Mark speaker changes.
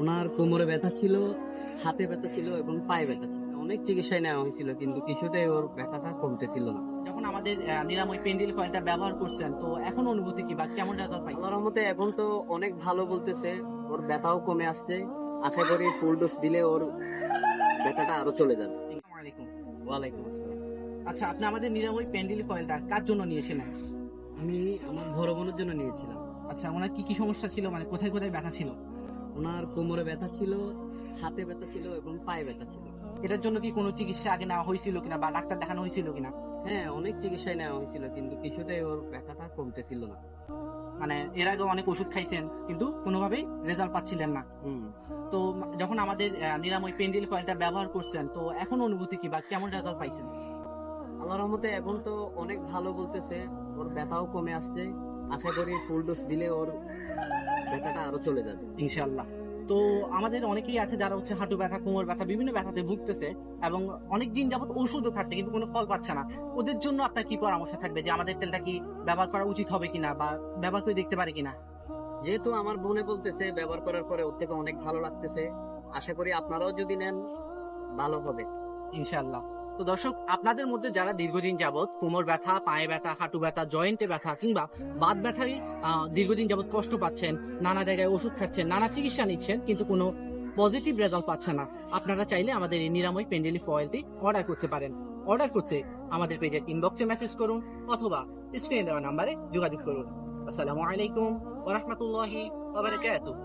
Speaker 1: ওনার কোমরে ব্যথা ছিল, হাতে ব্যথা ছিল এবং পায়ে ব্যথা ছিল। অনেক চিকিৎসায় নেওয়া হয়েছিল কিন্তু কিছুতেই ওর ব্যথাটা কমতেছিল না।
Speaker 2: যখন আমাদের নিরাময় পেন্ডিল কয়েলটা ব্যবহার করছেন, তো এখন অনুভূতি কি বা কেমন রেজাল্ট পাইছেন?
Speaker 1: আল্লাহর রহমতে এখন তো অনেক ভালো বলতেছে, ওর ব্যথাও কমে আসছে। আশা করি ফুল ডোজ দিলে ওর ব্যথাটা আরো চলে যাবে।
Speaker 2: আসসালামু আলাইকুম।
Speaker 1: ওয়ালাইকুম আসসালাম।
Speaker 2: আচ্ছা, আপনি আমাদের নিরাময় পেন্ডিল কয়েলটা কার জন্য নিয়েছিলেন?
Speaker 1: আমি আমার বড় বোনের জন্য নিয়েছিলাম।
Speaker 2: আচ্ছা, ওনার কি কি সমস্যা ছিল, মানে কোথায় কোথায় ব্যথা ছিল?
Speaker 1: ওনার কোমরে ব্যথা ছিল, হাতে ব্যথা ছিল এবং পায়ে ব্যথা ছিল।
Speaker 2: এটার জন্য কি কোনো চিকিৎসা আগে নেওয়া হয়েছিল কিনা বা ডাক্তার দেখানো হয়েছিল কিনা?
Speaker 1: হ্যাঁ, অনেক চিকিৎসায় নেওয়া হয়েছিল কিন্তু কিছুতেই ওর ব্যথাটা কমতেছিল না।
Speaker 2: মানে এর আগে অনেক ওষুধ খাইছেন কিন্তু কোনোভাবেই রেজাল্ট পাচ্ছিলেন না।
Speaker 1: হুম।
Speaker 2: তো যখন আমাদের নিরাময় পেন্ডিল কয়েলটা ব্যবহার করছেন, তো এখন অনুভূতি কি বা কেমন রেজাল্ট পাইছেন?
Speaker 1: আল্লাহর রহমতে এখন তো অনেক ভালো বলতেছে, ওর ব্যথাও কমে আসছে। আশা করি ফুল ডোজ দিলে ওর ব্যথাটা আরো চলে যাবে।
Speaker 2: ইনশাল্লাহ। তো আমাদের অনেকেই আছে যারা হচ্ছে হাঁটু ব্যথা, কোমর ব্যথা, বিভিন্ন ব্যথাতে ভুগতেছে এবং অনেক দিন যাবত ওষুধও খাচ্ছে কিন্তু কোনো ফল পাচ্ছে না। ওদের জন্য আপনার কি পরামর্শ থাকবে যে আমাদের তেলটা কি ব্যবহার করা উচিত হবে কিনা বা ব্যবহার করে দেখতে পারে কিনা?
Speaker 1: যেহেতু আমার বোনে বলতেছে ব্যবহার করার পরে ওর থেকে অনেক ভালো লাগতেছে, আশা করি আপনারাও যদি নেন ভালো হবে।
Speaker 2: ইনশাল্লাহ। তো দর্শক, আপনাদের মধ্যে যারা দীর্ঘদিন যাবত কোমর ব্যথা, পায়ে ব্যথা, হাঁটু ব্যথা, জয়েন্টে ব্যথা কিংবা বাত ব্যথায় দীর্ঘদিন যাবত কষ্ট পাচ্ছেন, নানা জায়গায় ওষুধ খাচ্ছেন, নানা চিকিৎসা নিচ্ছেন কিন্তু কোনো পজিটিভ রেজাল্ট পাচ্ছেন না, আপনারা চাইলে আমাদের এই নিরাময় পেন্ডেলি অয়েলটি অর্ডার করতে পারেন। অর্ডার করতে আমাদের পেজের ইনবক্সে মেসেজ করুন অথবা স্ক্রিনে দেওয়া নাম্বারে যোগাযোগ করুন। আসসালামু আলাইকুম ওয়া রাহমাতুল্লাহি ওয়া বারাকাতুহু।